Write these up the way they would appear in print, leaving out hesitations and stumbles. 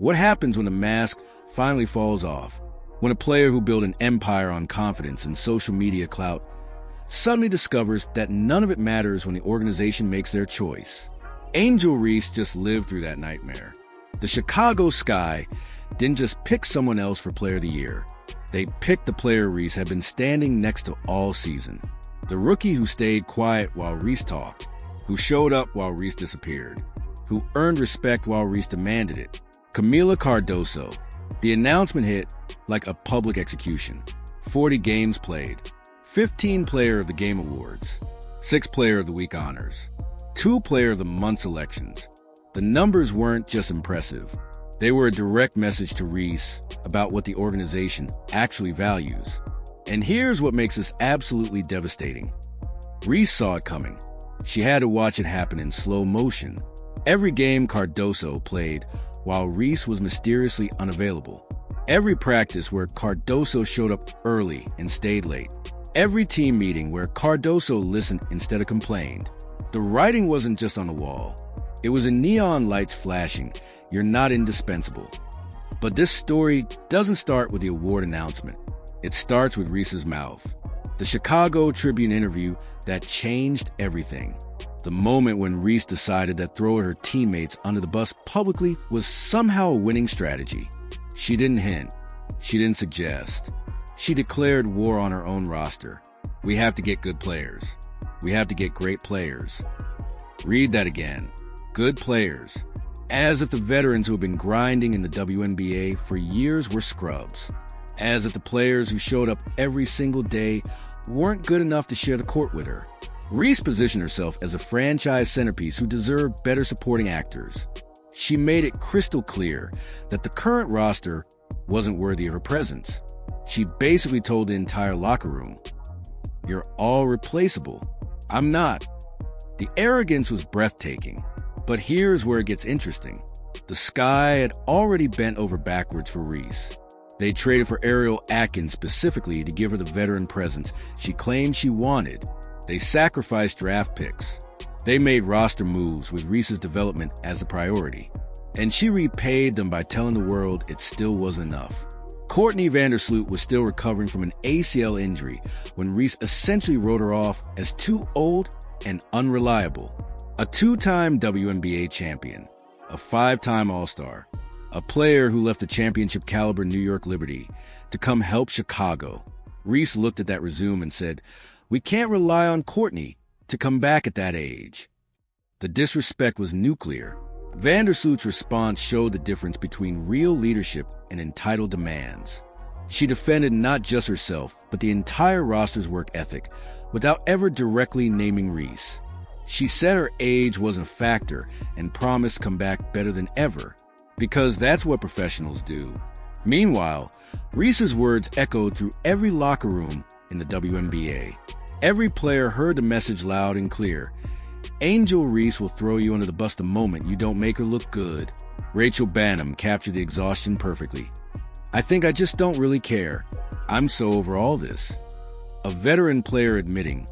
What happens when the mask finally falls off? When a player who built an empire on confidence and social media clout suddenly discovers that none of it matters when the organization makes their choice. Angel Reese just lived through that nightmare. The Chicago Sky didn't just pick someone else for Player of the Year. They picked the player Reese had been standing next to all season. The rookie who stayed quiet while Reese talked, who showed up while Reese disappeared, who earned respect while Reese demanded it. Camila Cardoso. The announcement hit like a public execution. 40 games played, 15 Player of the Game awards, 6 Player of the Week honors, 2 Player of the Month selections. The numbers weren't just impressive. They were a direct message to Reese about what the organization actually values. And here's what makes this absolutely devastating. Reese saw it coming. She had to watch it happen in slow motion. Every game Cardoso played while Reese was mysteriously unavailable. Every practice where Cardoso showed up early and stayed late. Every team meeting where Cardoso listened instead of complained. The writing wasn't just on the wall. It was in neon lights flashing. You're not indispensable. But this story doesn't start with the award announcement. It starts with Reese's mouth. The Chicago Tribune interview that changed everything. The moment when Reese decided that throwing her teammates under the bus publicly was somehow a winning strategy. She didn't hint. She didn't suggest. She declared war on her own roster. We have to get good players. We have to get great players. Read that again. Good players. As if the veterans who have been grinding in the WNBA for years were scrubs. As if the players who showed up every single day weren't good enough to share the court with her. Reese positioned herself as a franchise centerpiece who deserved better supporting actors. She made it crystal clear that the current roster wasn't worthy of her presence. She basically told the entire locker room, "You're all replaceable. I'm not." The arrogance was breathtaking. But here's where it gets interesting. The Sky had already bent over backwards for Reese. They traded for Ariel Atkins specifically to give her the veteran presence she claimed she wanted. They sacrificed draft picks. They made roster moves with Reese's development as the priority. And she repaid them by telling the world it still wasn't enough. Courtney Vandersloot was still recovering from an ACL injury when Reese essentially wrote her off as too old and unreliable. A 2-time WNBA champion, a 5-time All-Star, a player who left the championship-caliber New York Liberty to come help Chicago. Reese looked at that resume and said, "We can't rely on Courtney to come back at that age." The disrespect was nuclear. Vandersloot's response showed the difference between real leadership and entitled demands. She defended not just herself, but the entire roster's work ethic, without ever directly naming Reese. She said her age wasn't a factor and promised to come back better than ever, because that's what professionals do. Meanwhile, Reese's words echoed through every locker room in the WNBA. Every player heard the message loud and clear. Angel Reese will throw you under the bus the moment you don't make her look good. Rachel Banham captured the exhaustion perfectly. "I think I just don't really care. I'm so over all this." A veteran player admitting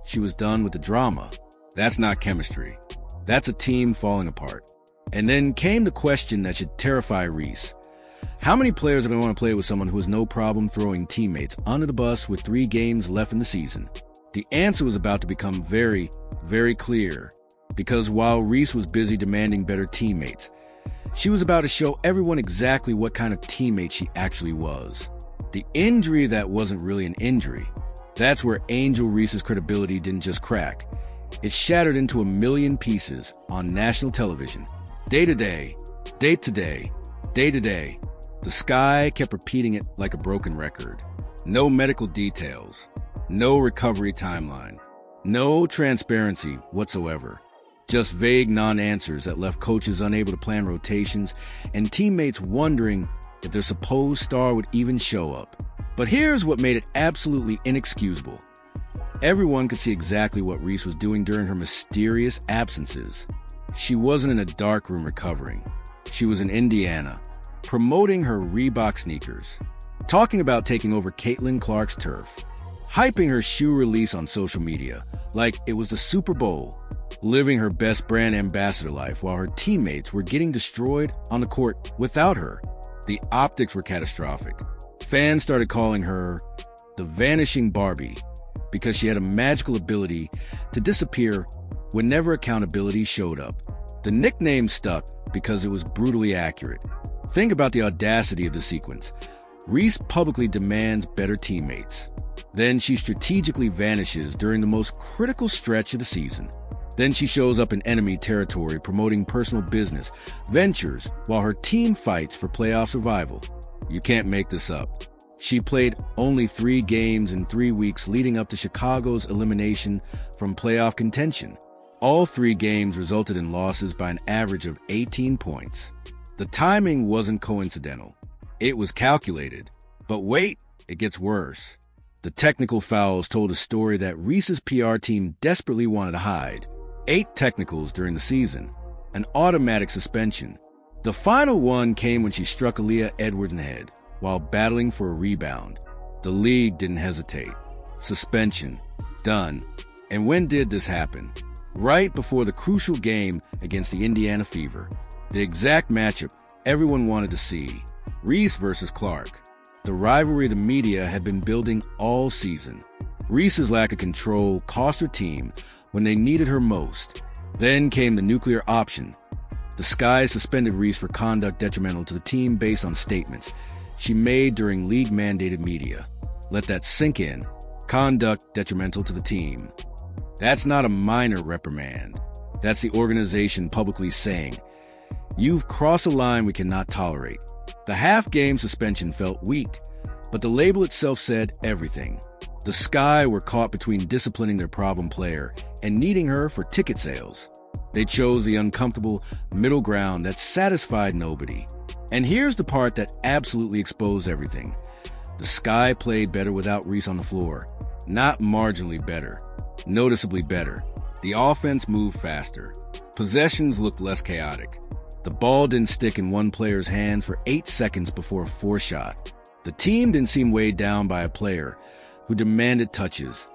she was done with the drama. That's not chemistry. That's a team falling apart. And then came the question that should terrify Reese. How many players are going to want to play with someone who has no problem throwing teammates under the bus with 3 games left in the season? The answer was about to become very, very clear, because while Reese was busy demanding better teammates, she was about to show everyone exactly what kind of teammate she actually was. The injury that wasn't really an injury. That's where Angel Reese's credibility didn't just crack. It shattered into a million pieces on national television. Day to day, day to day, day to day. The Sky kept repeating it like a broken record. No medical details. No recovery timeline. No transparency whatsoever. Just vague non-answers that left coaches unable to plan rotations and teammates wondering if their supposed star would even show up. But here's what made it absolutely inexcusable. Everyone could see exactly what Reese was doing during her mysterious absences. She wasn't in a dark room recovering. She was in Indiana, promoting her Reebok sneakers, talking about taking over Caitlin Clark's turf, hyping her shoe release on social media like it was the Super Bowl. living her best brand ambassador life while her teammates were getting destroyed on the court without her. The optics were catastrophic. Fans started calling her the Vanishing Barbie because she had a magical ability to disappear whenever accountability showed up. The nickname stuck because it was brutally accurate. Think about the audacity of the sequence. Reese publicly demands better teammates. Then she strategically vanishes during the most critical stretch of the season. Then she shows up in enemy territory promoting personal business ventures while her team fights for playoff survival. You can't make this up. She played only 3 games in 3 weeks leading up to Chicago's elimination from playoff contention. All 3 games resulted in losses by an average of 18 points. The timing wasn't coincidental. It was calculated. But wait, it gets worse. The technical fouls told a story that Reese's PR team desperately wanted to hide. 8 technicals during the season. An automatic suspension. The final one came when she struck Aaliyah Edwards in the head while battling for a rebound. The league didn't hesitate. Suspension. Done. And when did this happen? Right before the crucial game against the Indiana Fever. The exact matchup everyone wanted to see. Reese versus Clark. The rivalry the media had been building all season. Reese's lack of control cost her team when they needed her most. Then came the nuclear option. The Sky suspended Reese for conduct detrimental to the team based on statements she made during league-mandated media. Let that sink in. Conduct detrimental to the team. That's not a minor reprimand. That's the organization publicly saying, "You've crossed a line we cannot tolerate." The half-game suspension felt weak, but the label itself said everything. The Sky were caught between disciplining their problem player and needing her for ticket sales. They chose the uncomfortable middle ground that satisfied nobody. And here's the part that absolutely exposed everything. The Sky played better without Reese on the floor. Not marginally better. Noticeably better. The offense moved faster. Possessions looked less chaotic. The ball didn't stick in one player's hand for 8 seconds before a forced shot. The team didn't seem weighed down by a player who demanded touches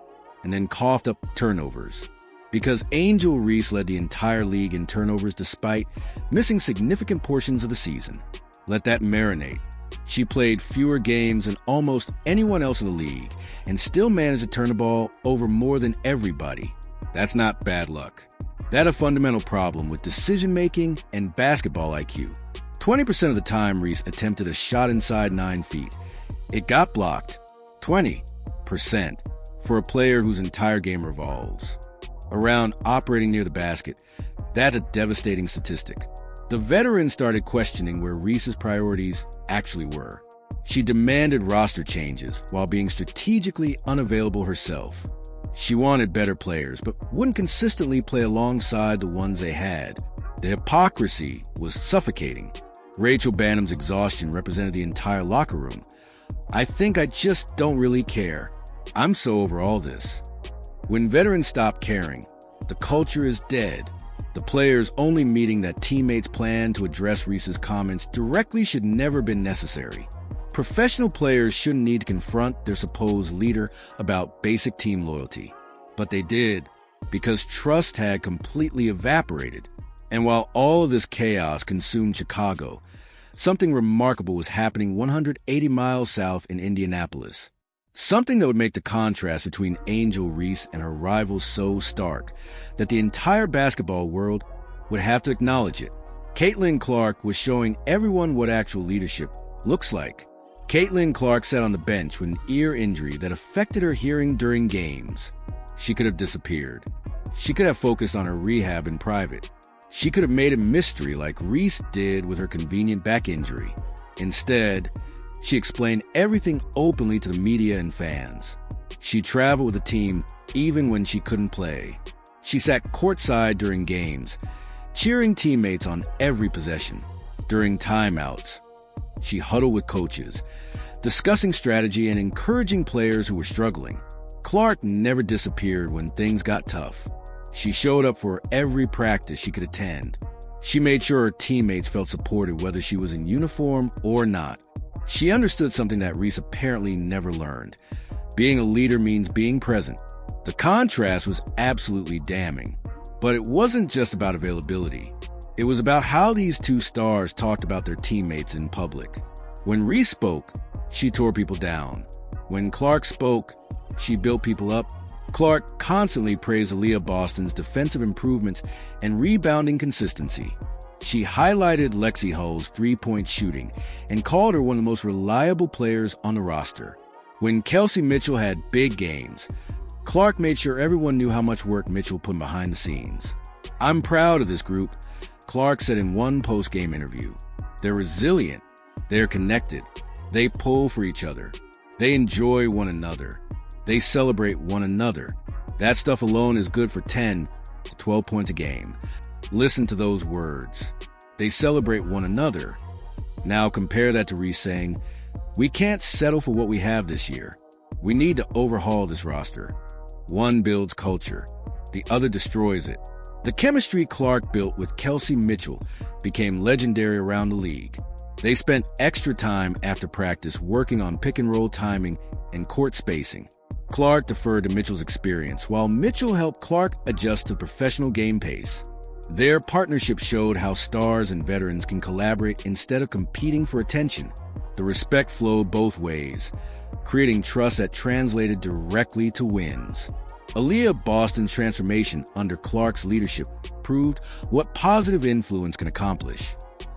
and then coughed up turnovers. Because Angel Reese led the entire league in turnovers despite missing significant portions of the season. Let that marinate. She played fewer games than almost anyone else in the league and still managed to turn the ball over more than everybody. That's not bad luck. That's a fundamental problem with decision-making and basketball IQ. 20% of the time Reese attempted a shot inside 9 feet. It got blocked. 20% for a player whose entire game revolves around operating near the basket. That's a devastating statistic. The veterans started questioning where Reese's priorities actually were. She demanded roster changes while being strategically unavailable herself. She wanted better players, but wouldn't consistently play alongside the ones they had. The hypocrisy was suffocating. Rachel Bannum's exhaustion represented the entire locker room. "I think I just don't really care. I'm so over all this." When veterans stop caring, the culture is dead. The players only meeting that teammates plan to address Reese's comments directly should never have been necessary. Professional players shouldn't need to confront their supposed leader about basic team loyalty. But they did, because trust had completely evaporated. And while all of this chaos consumed Chicago, something remarkable was happening 180 miles south in Indianapolis. Something that would make the contrast between Angel Reese and her rivals so stark that the entire basketball world would have to acknowledge it. Caitlin Clark was showing everyone what actual leadership looks like. Caitlin Clark sat on the bench with an ear injury that affected her hearing during games. She could have disappeared. She could have focused on her rehab in private. She could have made a mystery like Reese did with her convenient back injury. Instead, she explained everything openly to the media and fans. She traveled with the team even when she couldn't play. She sat courtside during games, cheering teammates on every possession. During timeouts, she huddled with coaches, discussing strategy and encouraging players who were struggling. Clark never disappeared when things got tough. She showed up for every practice she could attend. She made sure her teammates felt supported whether she was in uniform or not. She understood something that Reese apparently never learned. Being a leader means being present. The contrast was absolutely damning. But it wasn't just about availability. It was about how these two stars talked about their teammates in public. When Reese spoke, she tore people down. When Clark spoke, she built people up. Clark constantly praised Aaliyah Boston's defensive improvements and rebounding consistency. She highlighted Lexi Hull's three-point shooting and called her one of the most reliable players on the roster. When Kelsey Mitchell had big games, Clark made sure everyone knew how much work Mitchell put behind the scenes. "I'm proud of this group," Clark said in one post-game interview. "They're resilient. They're connected. They pull for each other. They enjoy one another. They celebrate one another. That stuff alone is good for 10 to 12 points a game." Listen to those words. They celebrate one another. Now compare that to Reese saying, "We can't settle for what we have this year. We need to overhaul this roster." One builds culture. The other destroys it. The chemistry Clark built with Kelsey Mitchell became legendary around the league. They spent extra time after practice working on pick-and-roll timing and court spacing. Clark deferred to Mitchell's experience, while Mitchell helped Clark adjust to professional game pace. Their partnership showed how stars and veterans can collaborate instead of competing for attention. The respect flowed both ways, creating trust that translated directly to wins. Aaliyah Boston's transformation under Clark's leadership proved what positive influence can accomplish.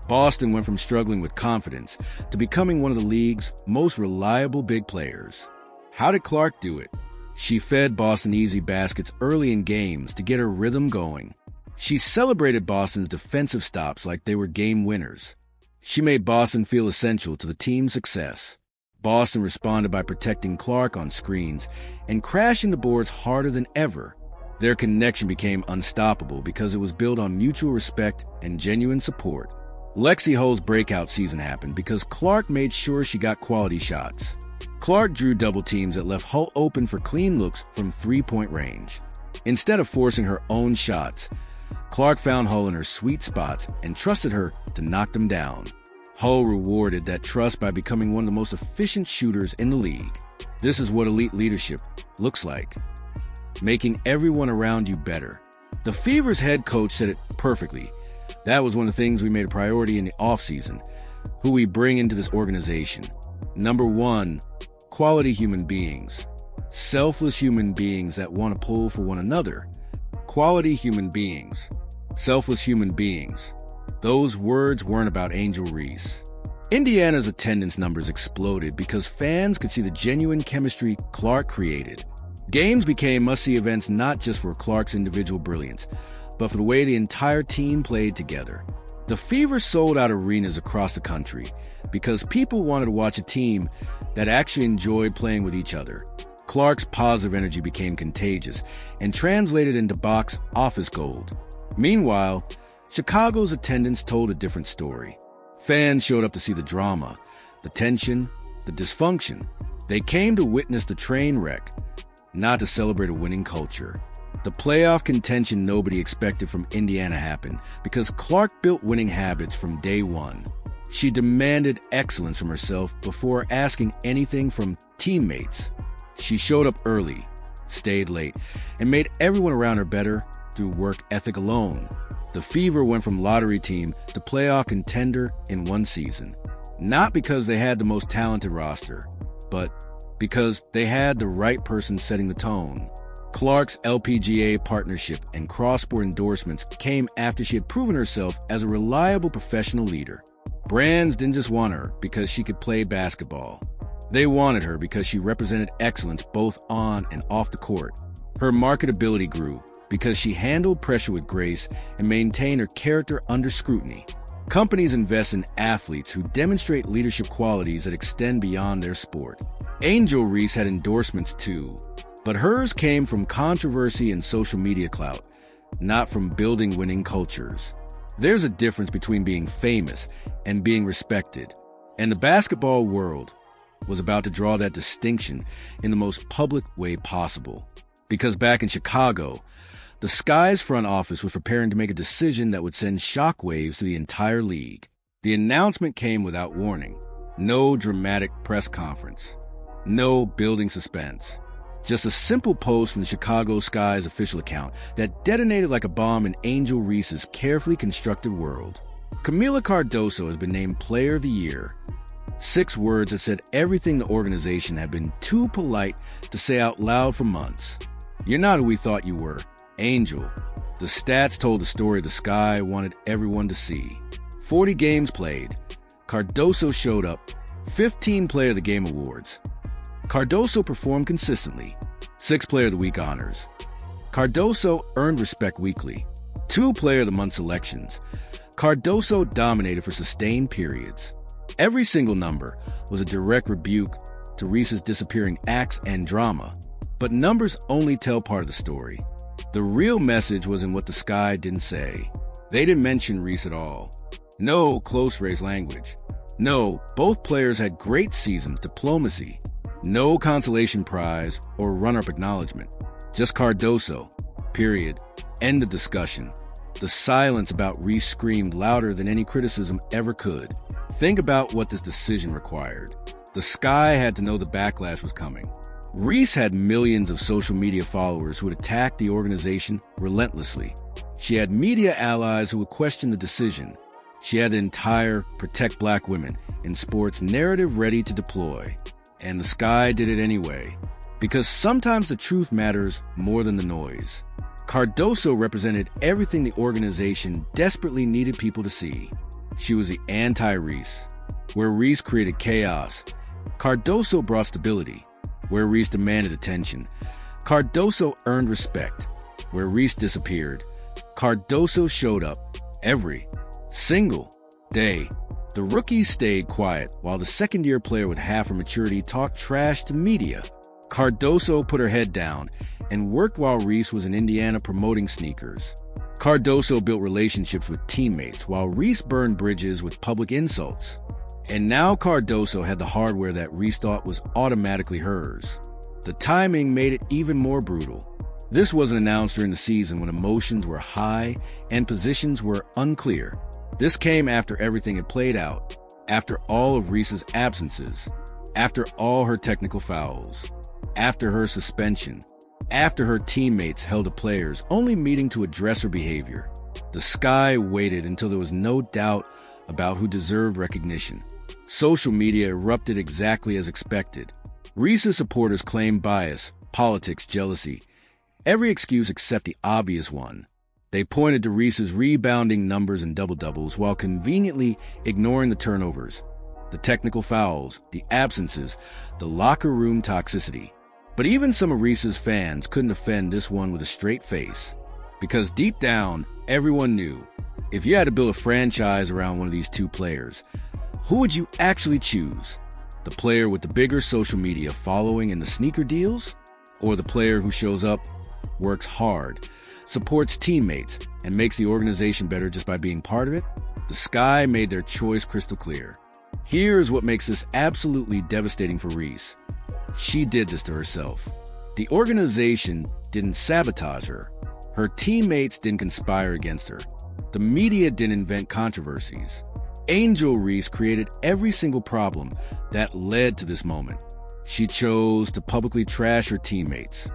Boston went from struggling with confidence to becoming one of the league's most reliable big players. How did Clark do it? She fed Boston easy baskets early in games to get her rhythm going. She celebrated Boston's defensive stops like they were game winners. She made Boston feel essential to the team's success. Boston responded by protecting Clark on screens and crashing the boards harder than ever. Their connection became unstoppable because it was built on mutual respect and genuine support. Lexi Hull's breakout season happened because Clark made sure she got quality shots. Clark drew double teams that left Hull open for clean looks from three-point range. Instead of forcing her own shots, Clark found Hull in her sweet spots and trusted her to knock them down. Hull rewarded that trust by becoming one of the most efficient shooters in the league. This is what elite leadership looks like. Making everyone around you better. The Fever's head coach said it perfectly. That was one of the things we made a priority in the offseason, who we bring into this organization. Number one, quality human beings. Selfless human beings that want to pull for one another. Quality human beings. Selfless human beings. Those words weren't about Angel Reese. Indiana's attendance numbers exploded because fans could see the genuine chemistry Clark created. Games became must-see events not just for Clark's individual brilliance, but for the way the entire team played together. The Fever sold out arenas across the country because people wanted to watch a team that actually enjoyed playing with each other. Clark's positive energy became contagious and translated into box office gold. Meanwhile, Chicago's attendance told a different story. Fans showed up to see the drama, the tension, the dysfunction. They came to witness the train wreck, not to celebrate a winning culture. The playoff contention nobody expected from Indiana happened because Clark built winning habits from day one. She demanded excellence from herself before asking anything from teammates. She showed up early, stayed late, and made everyone around her better through work ethic alone. The Fever went from lottery team to playoff contender in one season. Not because they had the most talented roster, but because they had the right person setting the tone. Clark's LPGA partnership and cross-sport endorsements came after she had proven herself as a reliable professional leader. Brands didn't just want her because she could play basketball. They wanted her because she represented excellence both on and off the court. Her marketability grew because she handled pressure with grace and maintained her character under scrutiny. Companies invest in athletes who demonstrate leadership qualities that extend beyond their sport. Angel Reese had endorsements too, but hers came from controversy and social media clout, not from building winning cultures. There's a difference between being famous and being respected, and the basketball world was about to draw that distinction in the most public way possible. Because back in Chicago, the Sky's front office was preparing to make a decision that would send shockwaves to the entire league. The announcement came without warning. No dramatic press conference. No building suspense. Just a simple post from the Chicago Sky's official account that detonated like a bomb in Angel Reese's carefully constructed world. Camila Cardoso has been named Player of the Year. 6 words that said everything the organization had been too polite to say out loud for months. You're not who we thought you were, Angel. The stats told the story the Sky wanted everyone to see. 40 games played. Cardoso showed up. 15 Player of the Game awards. Cardoso performed consistently. 6 Player of the Week honors. Cardoso earned respect weekly. 2 Player of the Month selections. Cardoso dominated for sustained periods. Every single number was a direct rebuke to Reese's disappearing acts and drama. But numbers only tell part of the story. The real message was in what the Sky didn't say. They didn't mention Reese at all. No close race language. No, both players had great seasons, diplomacy. No consolation prize or runner-up acknowledgement. Just Cardoso. Period. End of discussion. The silence about Reese screamed louder than any criticism ever could. Think about what this decision required. The Sky had to know the backlash was coming. Reese had millions of social media followers who would attack the organization relentlessly. She had media allies who would question the decision. She had the entire Protect Black Women in Sports narrative ready to deploy. And the Sky did it anyway. Because sometimes the truth matters more than the noise. Cardoso represented everything the organization desperately needed people to see. She was the anti-Reese. Where Reese created chaos, Cardoso brought stability. Where Reese demanded attention, Cardoso earned respect. Where Reese disappeared, Cardoso showed up every single day. The rookies stayed quiet while the second-year player with half her maturity talked trash to media. Cardoso put her head down and worked while Reese was in Indiana promoting sneakers. Cardoso built relationships with teammates while Reese burned bridges with public insults. And now Cardoso had the hardware that Reese thought was automatically hers. The timing made it even more brutal. This wasn't announced during the season when emotions were high and positions were unclear. This came after everything had played out, after all of Reese's absences, after all her technical fouls, after her suspension, after her teammates held the players only meeting to address her behavior. The Sky waited until there was no doubt about who deserved recognition. Social media erupted exactly as expected. Reese's supporters claimed bias, politics, jealousy, every excuse except the obvious one. They pointed to Reese's rebounding numbers and double-doubles while conveniently ignoring the turnovers, the technical fouls, the absences, the locker room toxicity. But even some of Reese's fans couldn't defend this one with a straight face. Because deep down, everyone knew, if you had to build a franchise around one of these 2 players, who would you actually choose? The player with the bigger social media following and the sneaker deals? Or the player who shows up, works hard, supports teammates, and makes the organization better just by being part of it? The Sky made their choice crystal clear. Here's what makes this absolutely devastating for Reese. She did this to herself. The organization didn't sabotage her. Her teammates didn't conspire against her. The media didn't invent controversies. Angel Reese created every single problem that led to this moment. She chose to publicly trash her teammates.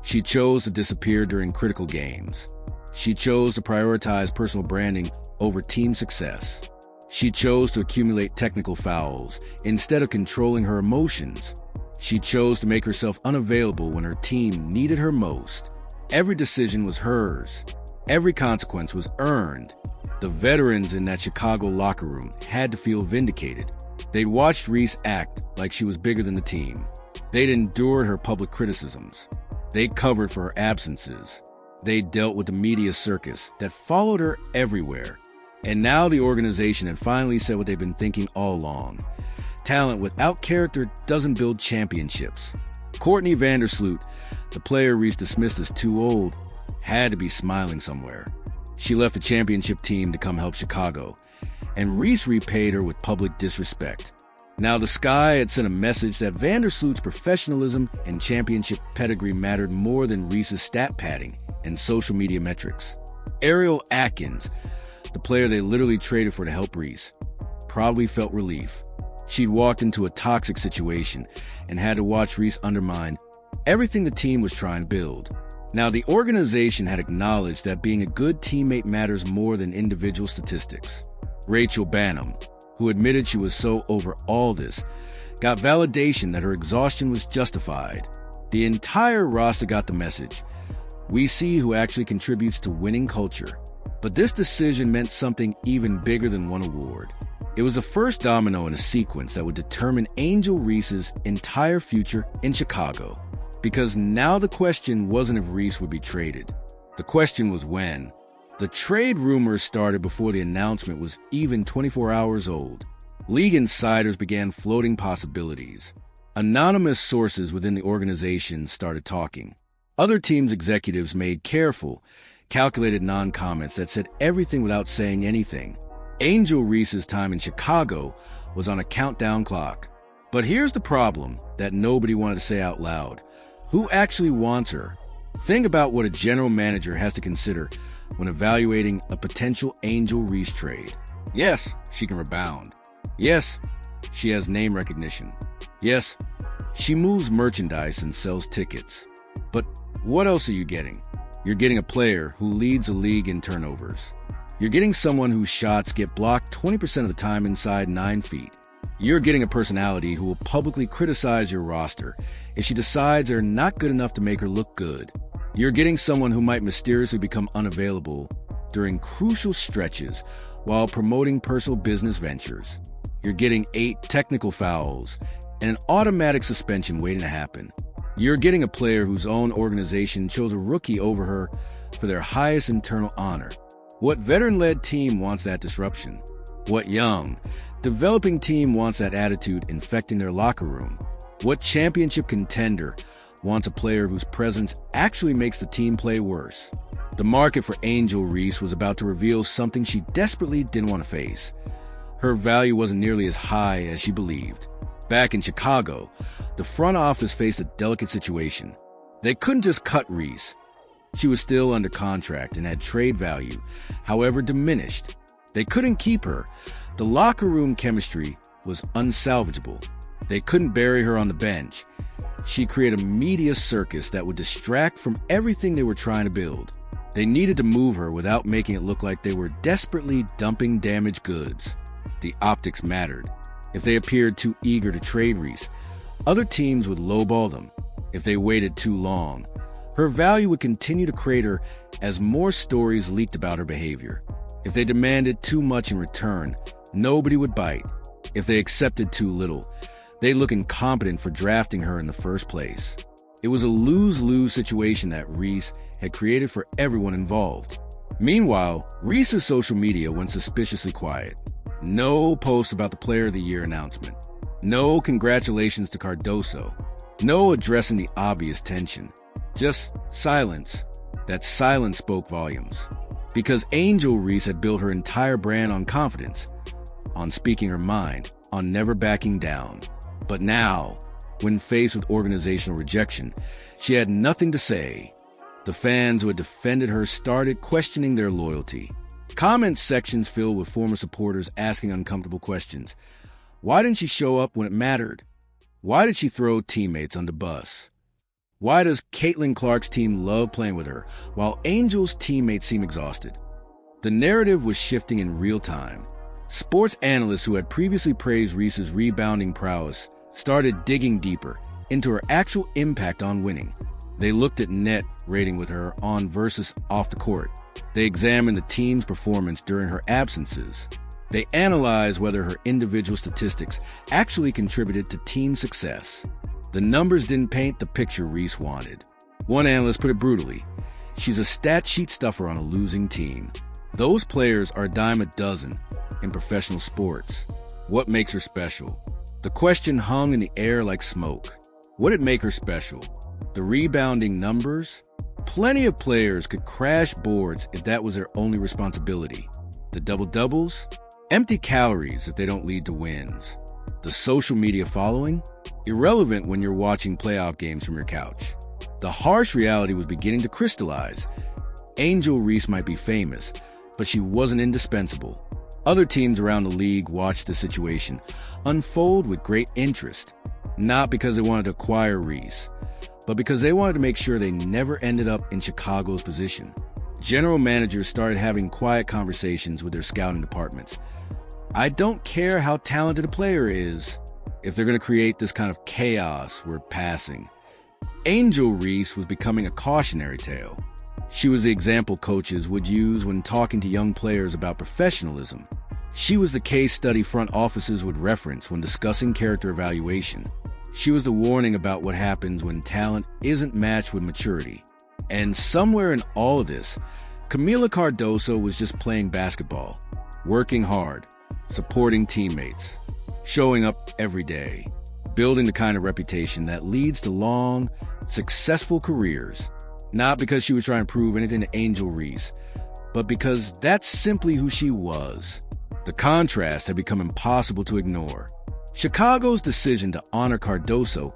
She chose to disappear during critical games. She chose to prioritize personal branding over team success. She chose to accumulate technical fouls instead of controlling her emotions. She chose to make herself unavailable when her team needed her most. Every decision was hers. Every consequence was earned. The veterans in that Chicago locker room had to feel vindicated. They'd watched Reese act like she was bigger than the team. They'd endured her public criticisms. They covered for her absences. They dealt with the media circus that followed her everywhere. And now the organization had finally said what they've been thinking all along. Talent without character doesn't build championships. Courtney Vandersloot, the player Reese dismissed as too old, had to be smiling somewhere. She left the championship team to come help Chicago, and Reese repaid her with public disrespect. Now the Sky had sent a message that Vandersloot's professionalism and championship pedigree mattered more than Reese's stat padding and social media metrics. Ariel Atkins, the player they literally traded for to help Reese, probably felt relief. She'd walked into a toxic situation and had to watch Reese undermine everything the team was trying to build. Now, the organization had acknowledged that being a good teammate matters more than individual statistics. Rachel Bannum, who admitted she was so over all this, got validation that her exhaustion was justified. The entire roster got the message. We see who actually contributes to winning culture. But this decision meant something even bigger than one award. It was the first domino in a sequence that would determine Angel Reese's entire future in Chicago. Because now the question wasn't if Reese would be traded. The question was when. The trade rumors started before the announcement was even 24 hours old. League insiders began floating possibilities. Anonymous sources within the organization started talking. Other teams' executives made careful, calculated non-comments that said everything without saying anything. Angel Reese's time in Chicago was on a countdown clock. But here's the problem that nobody wanted to say out loud. Who actually wants her? Think about what a general manager has to consider when evaluating a potential Angel Reese trade. Yes, she can rebound. Yes, she has name recognition. Yes, she moves merchandise and sells tickets. But what else are you getting? You're getting a player who leads a league in turnovers. You're getting someone whose shots get blocked 20% of the time inside 9 feet. You're getting a personality who will publicly criticize your roster if she decides they're not good enough to make her look good. You're getting someone who might mysteriously become unavailable during crucial stretches while promoting personal business ventures. You're getting 8 technical fouls and an automatic suspension waiting to happen. You're getting a player whose own organization chose a rookie over her for their highest internal honor. What veteran-led team wants that disruption? What young, developing team wants that attitude infecting their locker room? What championship contender wants a player whose presence actually makes the team play worse? The market for Angel Reese was about to reveal something she desperately didn't want to face. Her value wasn't nearly as high as she believed. Back in Chicago, the front office faced a delicate situation. They couldn't just cut Reese. She was still under contract and had trade value, however diminished. They couldn't keep her. The locker room chemistry was unsalvageable. They couldn't bury her on the bench. She created a media circus that would distract from everything they were trying to build. They needed to move her without making it look like they were desperately dumping damaged goods. The optics mattered. If they appeared too eager to trade Reese, other teams would lowball them. If they waited too long, her value would continue to crater as more stories leaked about her behavior. If they demanded too much in return, nobody would bite. If they accepted too little, they'd look incompetent for drafting her in the first place. It was a lose-lose situation that Reese had created for everyone involved. Meanwhile, Reese's social media went suspiciously quiet. No posts about the Player of the Year announcement. No congratulations to Cardoso. No addressing the obvious tension. Just silence. That silence spoke volumes. Because Angel Reese had built her entire brand on confidence, on speaking her mind, on never backing down. But now, when faced with organizational rejection, she had nothing to say. The fans who had defended her started questioning their loyalty. Comment sections filled with former supporters asking uncomfortable questions. Why didn't she show up when it mattered? Why did she throw teammates on the bus? Why does Caitlin Clark's team love playing with her, while Angel's teammates seem exhausted? The narrative was shifting in real time. Sports analysts who had previously praised Reese's rebounding prowess started digging deeper into her actual impact on winning. They looked at net rating with her on versus off the court. They examined the team's performance during her absences. They analyzed whether her individual statistics actually contributed to team success. The numbers didn't paint the picture Reese wanted. One analyst put it brutally: she's a stat sheet stuffer on a losing team. Those players are a dime a dozen in professional sports. What makes her special? The question hung in the air like smoke. What did make her special? The rebounding numbers? Plenty of players could crash boards if that was their only responsibility. The double-doubles? Empty calories if they don't lead to wins. The social media following? Irrelevant when you're watching playoff games from your couch. The harsh reality was beginning to crystallize. Angel Reese might be famous, but she wasn't indispensable. Other teams around the league watched the situation unfold with great interest, not because they wanted to acquire Reese, but because they wanted to make sure they never ended up in Chicago's position. General managers started having quiet conversations with their scouting departments. I don't care how talented a player is if they're going to create this kind of chaos we're passing. Angel Reese was becoming a cautionary tale. She was the example coaches would use when talking to young players about professionalism. She was the case study front offices would reference when discussing character evaluation. She was the warning about what happens when talent isn't matched with maturity. And somewhere in all of this, Camila Cardoso was just playing basketball, working hard, supporting teammates, showing up every day, building the kind of reputation that leads to long, successful careers. Not because she was trying to prove anything to Angel Reese, but because that's simply who she was. The contrast had become impossible to ignore. Chicago's decision to honor Cardoso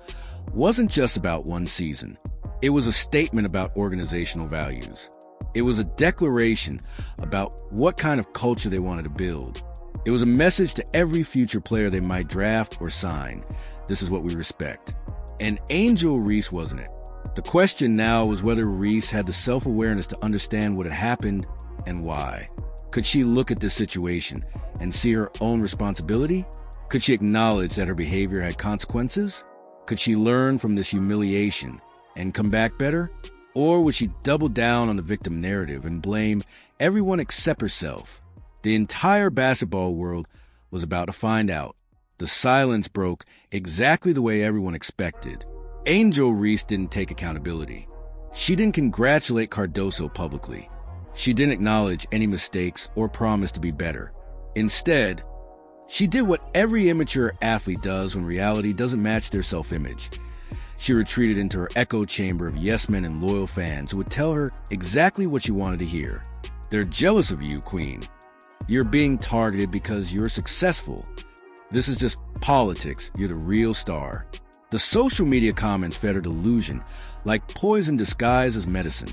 wasn't just about one season. It was a statement about organizational values. It was a declaration about what kind of culture they wanted to build. It was a message to every future player they might draft or sign. This is what we respect. And Angel Reese wasn't it. The question now was whether Reese had the self-awareness to understand what had happened and why. Could she look at this situation and see her own responsibility? Could she acknowledge that her behavior had consequences? Could she learn from this humiliation and come back better? Or would she double down on the victim narrative and blame everyone except herself? The entire basketball world was about to find out. The silence broke exactly the way everyone expected. Angel Reese didn't take accountability. She didn't congratulate Cardoso publicly. She didn't acknowledge any mistakes or promise to be better. Instead, she did what every immature athlete does when reality doesn't match their self-image. She retreated into her echo chamber of yes-men and loyal fans who would tell her exactly what she wanted to hear. They're jealous of you, Queen. You're being targeted because you're successful. This is just politics. You're the real star. The social media comments fed her delusion like poison disguised as medicine.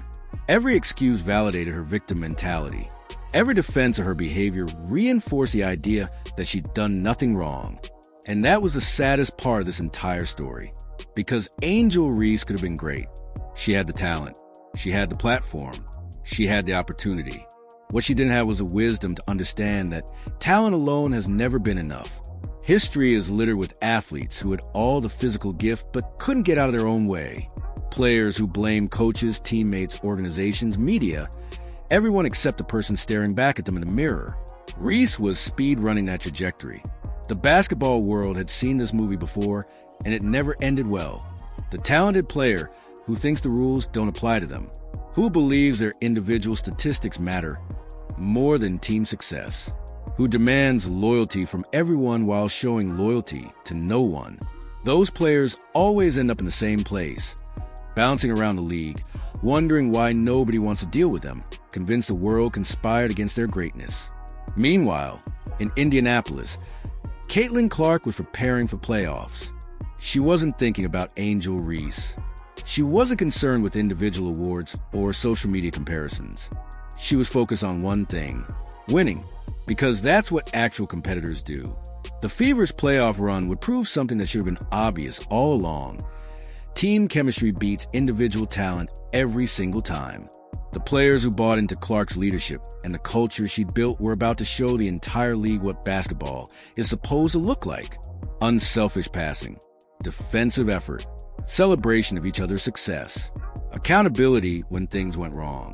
Every excuse validated her victim mentality. Every defense of her behavior reinforced the idea that she'd done nothing wrong. And that was the saddest part of this entire story. Because Angel Reese could have been great. She had the talent. She had the platform. She had the opportunity. What she didn't have was the wisdom to understand that talent alone has never been enough. History is littered with athletes who had all the physical gift but couldn't get out of their own way. Players who blamed coaches, teammates, organizations, media, everyone except the person staring back at them in the mirror. Reese was speed-running that trajectory. The basketball world had seen this movie before, and it never ended well. The talented player who thinks the rules don't apply to them, who believes their individual statistics matter more than team success, who demands loyalty from everyone while showing loyalty to no one. Those players always end up in the same place, bouncing around the league, wondering why nobody wants to deal with them, convinced the world conspired against their greatness. Meanwhile, in Indianapolis, Caitlin Clark was preparing for playoffs. She wasn't thinking about Angel Reese. She wasn't concerned with individual awards or social media comparisons. She was focused on one thing: winning, because that's what actual competitors do. The Fever's playoff run would prove something that should have been obvious all along. Team chemistry beats individual talent every single time. The players who bought into Clark's leadership and the culture she'd built were about to show the entire league what basketball is supposed to look like. Unselfish passing, defensive effort, celebration of each other's success, accountability when things went wrong.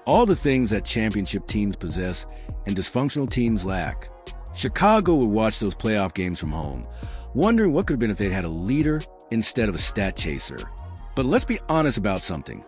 All the things that championship teams possess and dysfunctional teams lack. Chicago would watch those playoff games from home, wondering what could have been if they'd had a leader instead of a stat chaser. But let's be honest about something.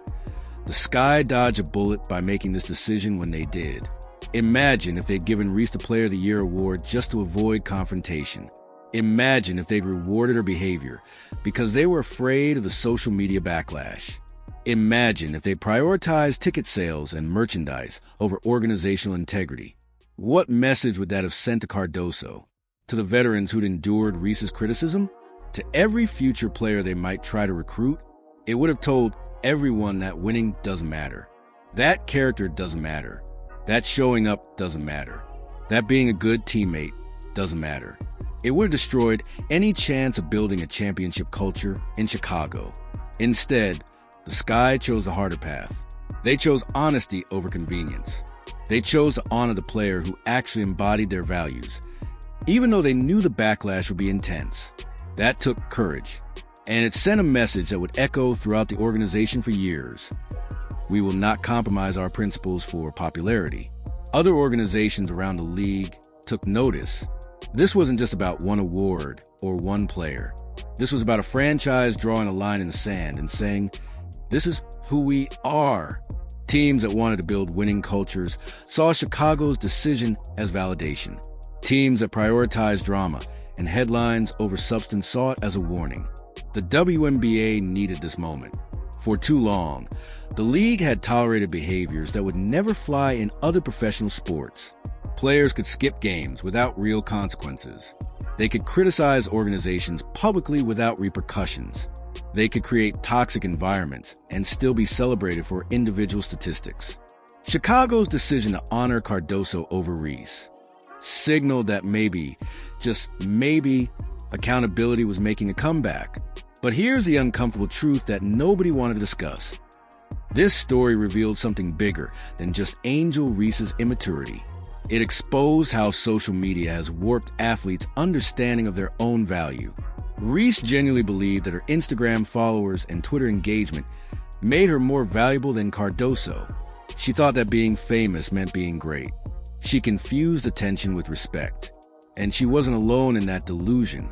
The Sky dodged a bullet by making this decision when they did. Imagine if they'd given Reese the Player of the Year award just to avoid confrontation. Imagine if they'd rewarded her behavior because they were afraid of the social media backlash. Imagine if they prioritized ticket sales and merchandise over organizational integrity. What message would that have sent to Cardoso? To the veterans who'd endured Reese's criticism? To every future player they might try to recruit? It would have told everyone that winning doesn't matter. That character doesn't matter. That showing up doesn't matter. That being a good teammate doesn't matter. It would have destroyed any chance of building a championship culture in Chicago. Instead, the Sky chose the harder path. They chose honesty over convenience. They chose to honor the player who actually embodied their values, even though they knew the backlash would be intense. That took courage, and it sent a message that would echo throughout the organization for years. We will not compromise our principles for popularity. Other organizations around the league took notice. This wasn't just about one award or one player. This was about a franchise drawing a line in the sand and saying, "This is who we are." Teams that wanted to build winning cultures saw Chicago's decision as validation. Teams that prioritized drama and headlines over substance saw it as a warning. The WNBA needed this moment. For too long, the league had tolerated behaviors that would never fly in other professional sports. Players could skip games without real consequences. They could criticize organizations publicly without repercussions. They could create toxic environments and still be celebrated for individual statistics. Chicago's decision to honor Cardoso over Reese signaled that maybe, just maybe, accountability was making a comeback. But here's the uncomfortable truth that nobody wanted to discuss. This story revealed something bigger than just Angel Reese's immaturity. It exposed how social media has warped athletes' understanding of their own value. Reese genuinely believed that her Instagram followers and Twitter engagement made her more valuable than Cardoso. She thought that being famous meant being great. She confused attention with respect. And she wasn't alone in that delusion.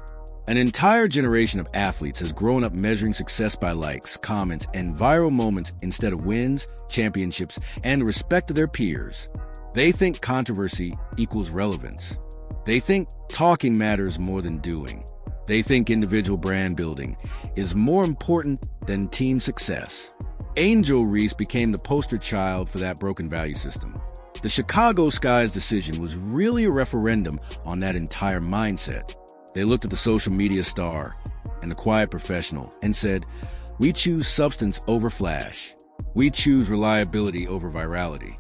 An entire generation of athletes has grown up measuring success by likes, comments, and viral moments instead of wins, championships, and the respect of their peers. They think controversy equals relevance. They think talking matters more than doing. They think individual brand building is more important than team success. Angel Reese became the poster child for that broken value system. The Chicago Sky's decision was really a referendum on that entire mindset. They looked at the social media star and the quiet professional and said, "We choose substance over flash. We choose reliability over virality.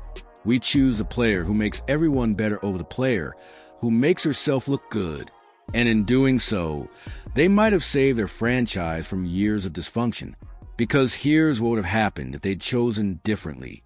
We choose the player who makes everyone better over the player who makes herself look good." And in doing so, they might have saved their franchise from years of dysfunction. Because here's what would have happened if they'd chosen differently.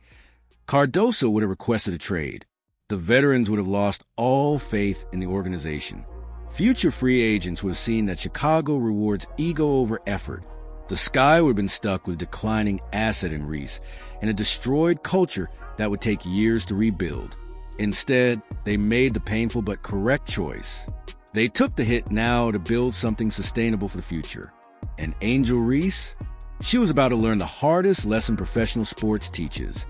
Cardoso would have requested a trade. The veterans would have lost all faith in the organization. Future free agents would have seen that Chicago rewards ego over effort. The Sky would have been stuck with a declining asset in Reese and a destroyed culture that would take years to rebuild. Instead, they made the painful but correct choice. They took the hit now to build something sustainable for the future. And Angel Reese? She was about to learn the hardest lesson professional sports teaches.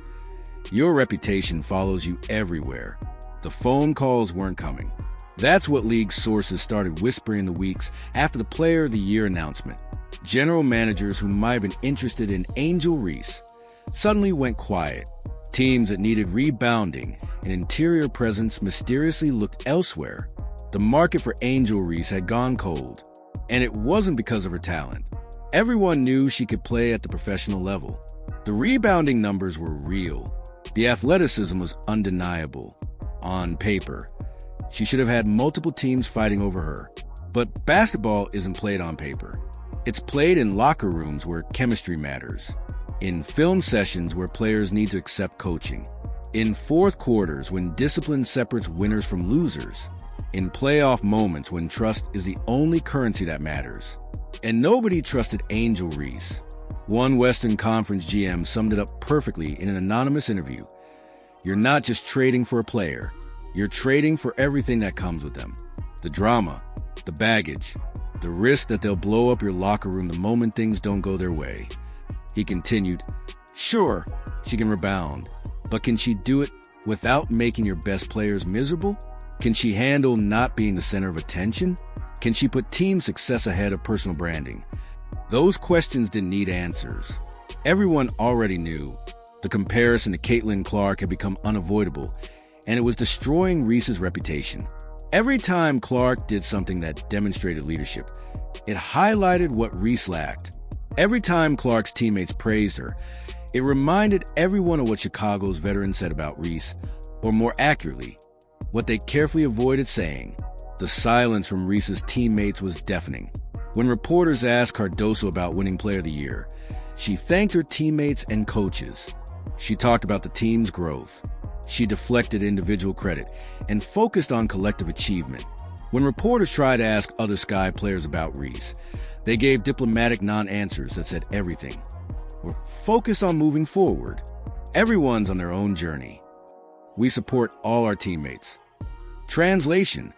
Your reputation follows you everywhere. The phone calls weren't coming. That's what league sources started whispering in the weeks after the Player of the Year announcement. General managers who might have been interested in Angel Reese suddenly went quiet. Teams that needed rebounding and interior presence mysteriously looked elsewhere. The market for Angel Reese had gone cold, and it wasn't because of her talent. Everyone knew she could play at the professional level. The rebounding numbers were real. The athleticism was undeniable. On paper, she should have had multiple teams fighting over her. But basketball isn't played on paper. It's played in locker rooms where chemistry matters, in film sessions where players need to accept coaching, in fourth quarters when discipline separates winners from losers, in playoff moments when trust is the only currency that matters. And nobody trusted Angel Reese. One Western Conference GM summed it up perfectly in an anonymous interview. "You're not just trading for a player. You're trading for everything that comes with them. The drama, the baggage, the risk that they'll blow up your locker room the moment things don't go their way." He continued, "Sure, she can rebound, but can she do it without making your best players miserable? Can she handle not being the center of attention? Can she put team success ahead of personal branding?" Those questions didn't need answers. Everyone already knew. The comparison to Caitlin Clark had become unavoidable, and it was destroying Reese's reputation. Every time Clark did something that demonstrated leadership, it highlighted what Reese lacked. Every time Clark's teammates praised her, it reminded everyone of what Chicago's veterans said about Reese, or more accurately, what they carefully avoided saying. The silence from Reese's teammates was deafening. When reporters asked Cardoso about winning Player of the Year, she thanked her teammates and coaches. She talked about the team's growth. She deflected individual credit and focused on collective achievement. When reporters tried to ask other Sky players about Reese, they gave diplomatic non-answers that said everything. We're focused on moving forward. Everyone's on their own journey. We support all our teammates. Translation: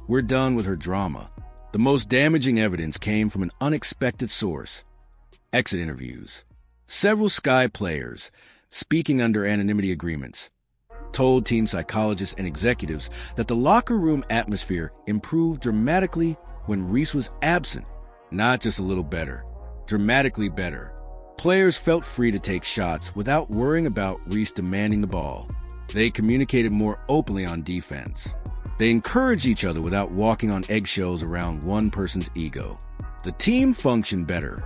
we're done with her drama. The most damaging evidence came from an unexpected source. Exit interviews. Several Sky players, speaking under anonymity agreements, told team psychologists and executives that the locker room atmosphere improved dramatically when Reese was absent. Not just a little better, dramatically better. Players felt free to take shots without worrying about Reese demanding the ball. They communicated more openly on defense. They encouraged each other without walking on eggshells around one person's ego. The team functioned better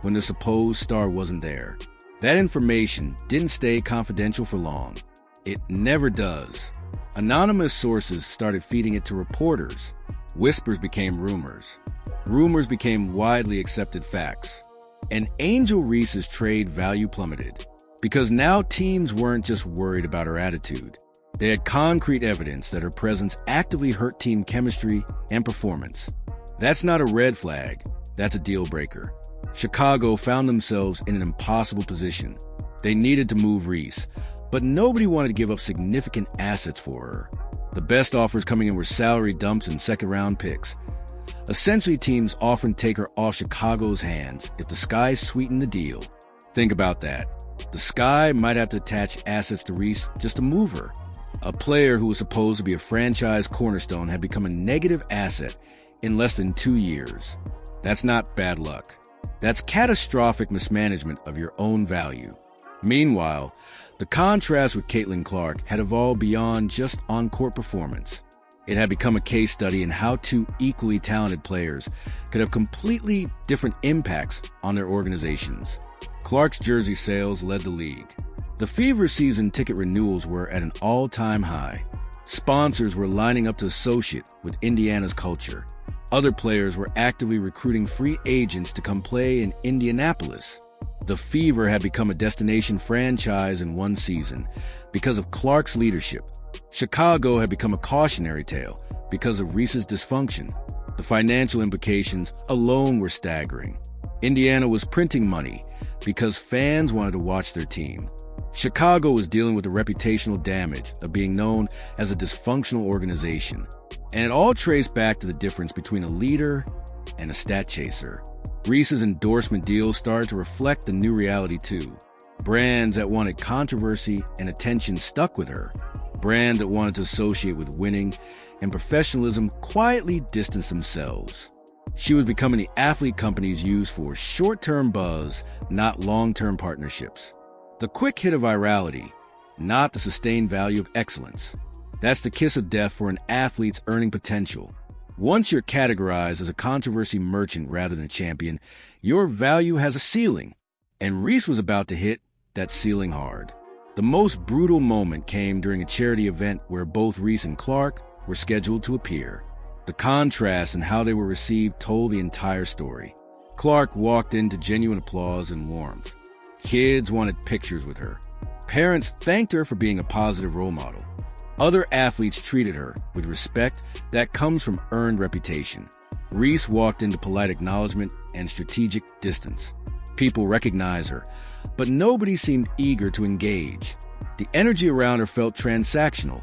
when the supposed star wasn't there. That information didn't stay confidential for long. It never does. Anonymous sources started feeding it to reporters. Whispers became rumors. Rumors became widely accepted facts. And Angel Reese's trade value plummeted because now teams weren't just worried about her attitude. They had concrete evidence that her presence actively hurt team chemistry and performance. That's not a red flag, that's a deal breaker. Chicago found themselves in an impossible position. They needed to move Reese, but nobody wanted to give up significant assets for her. The best offers coming in were salary dumps and second-round picks. Essentially, teams often take her off Chicago's hands if the Sky sweeten the deal. Think about that. The Sky might have to attach assets to Reese just to move her. A player who was supposed to be a franchise cornerstone had become a negative asset in less than 2 years. That's not bad luck. That's catastrophic mismanagement of your own value. Meanwhile, the contrast with Caitlin Clark had evolved beyond just on-court performance. It had become a case study in how two equally talented players could have completely different impacts on their organizations. Clark's jersey sales led the league. The Fever season ticket renewals were at an all-time high. Sponsors were lining up to associate with Indiana's culture. Other players were actively recruiting free agents to come play in Indianapolis. The Fever had become a destination franchise in one season because of Clark's leadership. Chicago had become a cautionary tale because of Reese's dysfunction. The financial implications alone were staggering. Indiana was printing money because fans wanted to watch their team. Chicago was dealing with the reputational damage of being known as a dysfunctional organization. And it all traced back to the difference between a leader and a stat chaser. Reese's endorsement deals started to reflect the new reality too. Brands that wanted controversy and attention stuck with her. Brands that wanted to associate with winning and professionalism quietly distanced themselves. She was becoming the athlete companies use for short-term buzz, not long-term partnerships. The quick hit of virality, not the sustained value of excellence. That's the kiss of death for an athlete's earning potential. Once you're categorized as a controversy merchant rather than a champion, your value has a ceiling. And Reese was about to hit that ceiling hard. The most brutal moment came during a charity event where both Reese and Clark were scheduled to appear. The contrast in how they were received told the entire story. Clark walked into genuine applause and warmth. Kids wanted pictures with her. Parents thanked her for being a positive role model. Other athletes treated her with respect that comes from earned reputation. Reese walked into polite acknowledgement and strategic distance. People recognized her, but nobody seemed eager to engage. The energy around her felt transactional,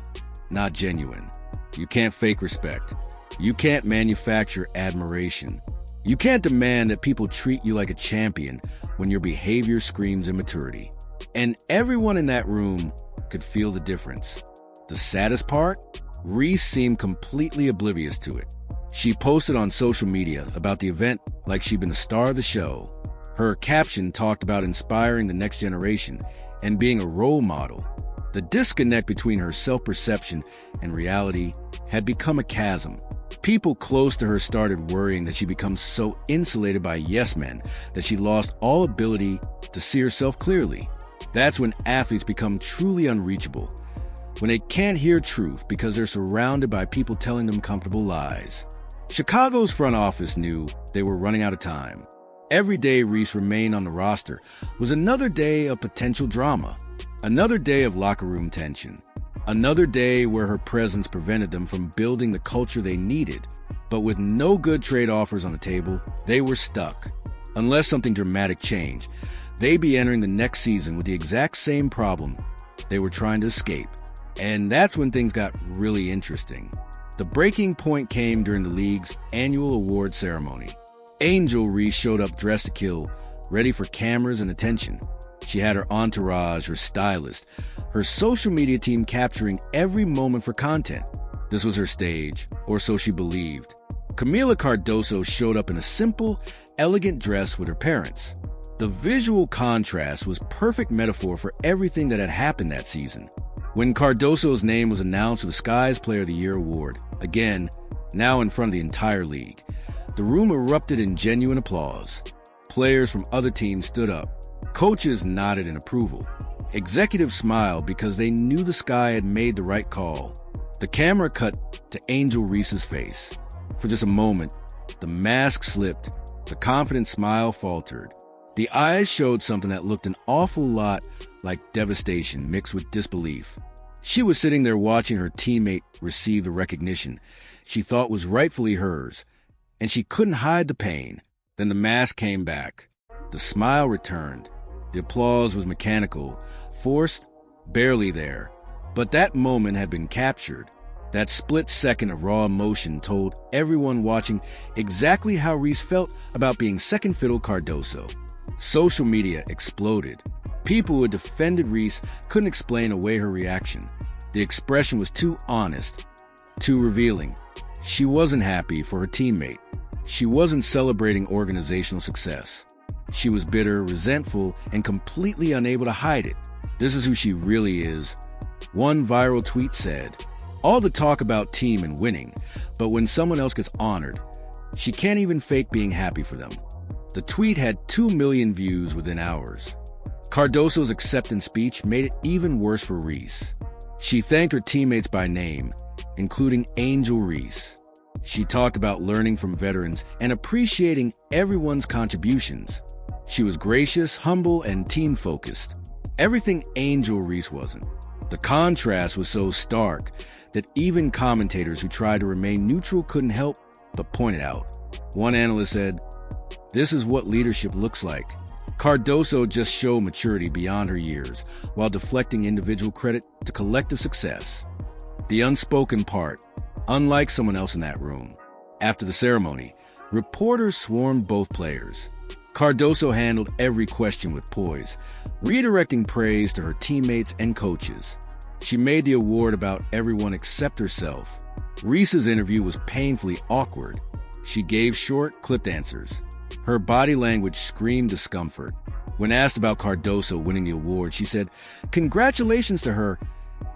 not genuine. You can't fake respect. You can't manufacture admiration. You can't demand that people treat you like a champion when your behavior screams immaturity. And everyone in that room could feel the difference. The saddest part? Reese seemed completely oblivious to it. She posted on social media about the event like she'd been the star of the show. Her caption talked about inspiring the next generation and being a role model. The disconnect between her self-perception and reality had become a chasm. People close to her started worrying that she becomes so insulated by yes men that she lost all ability to see herself clearly. That's when athletes become truly unreachable, when they can't hear truth because they're surrounded by people telling them comfortable lies. Chicago's front office knew they were running out of time. Every day Reese remained on the roster was another day of potential drama, another day of locker room tension, another day where her presence prevented them from building the culture they needed. But with no good trade offers on the table, they were stuck. Unless something dramatic changed, they'd be entering the next season with the exact same problem they were trying to escape. And that's when things got really interesting. The breaking point came during the league's annual award ceremony. Angel Reese showed up dressed to kill, ready for cameras and attention. She had her entourage, her stylist, her social media team capturing every moment for content. This was her stage, or so she believed. Camila Cardoso showed up in a simple, elegant dress with her parents. The visual contrast was perfect metaphor for everything that had happened that season. When Cardoso's name was announced for the Sky's Player of the Year award, again, now in front of the entire league, the room erupted in genuine applause. Players from other teams stood up. Coaches nodded in approval. Executives smiled because they knew the Sky had made the right call. The camera cut to Angel Reese's face. For just a moment, the mask slipped, the confident smile faltered. The eyes showed something that looked an awful lot like devastation mixed with disbelief. She was sitting there watching her teammate receive the recognition she thought was rightfully hers, and she couldn't hide the pain. Then the mask came back. The smile returned. The applause was mechanical, forced, barely there. But that moment had been captured. That split second of raw emotion told everyone watching exactly how Reese felt about being second fiddle Cardoso. Social media exploded. People who had defended Reese couldn't explain away her reaction. The expression was too honest, too revealing. She wasn't happy for her teammate. She wasn't celebrating organizational success. She was bitter, resentful, and completely unable to hide it. This is who she really is. One viral tweet said, "All the talk about team and winning, but when someone else gets honored, she can't even fake being happy for them." The tweet had 2 million views within hours. Cardoso's acceptance speech made it even worse for Reese. She thanked her teammates by name, including Angel Reese. She talked about learning from veterans and appreciating everyone's contributions. She was gracious, humble, and team-focused. Everything Angel Reese wasn't. The contrast was so stark that even commentators who tried to remain neutral couldn't help but point it out. One analyst said, "This is what leadership looks like." Cardoso just showed maturity beyond her years, while deflecting individual credit to collective success. The unspoken part, unlike someone else in that room. After the ceremony, reporters swarmed both players. Cardoso handled every question with poise, redirecting praise to her teammates and coaches. She made the award about everyone except herself. Reese's interview was painfully awkward. She gave short, clipped answers. Her body language screamed discomfort. When asked about Cardoso winning the award, she said, "Congratulations to her,"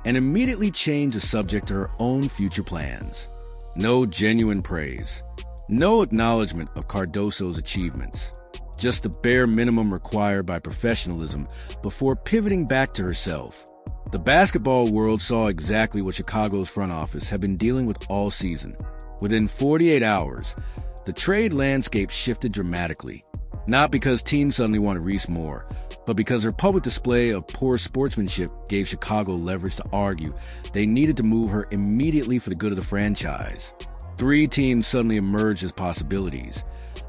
and immediately changed the subject to her own future plans. No genuine praise. No acknowledgement of Cardoso's achievements. Just the bare minimum required by professionalism before pivoting back to herself. The basketball world saw exactly what Chicago's front office had been dealing with all season. Within 48 hours, the trade landscape shifted dramatically. Not because teams suddenly wanted Reese more, but because her public display of poor sportsmanship gave Chicago leverage to argue they needed to move her immediately for the good of the franchise. 3 teams suddenly emerged as possibilities,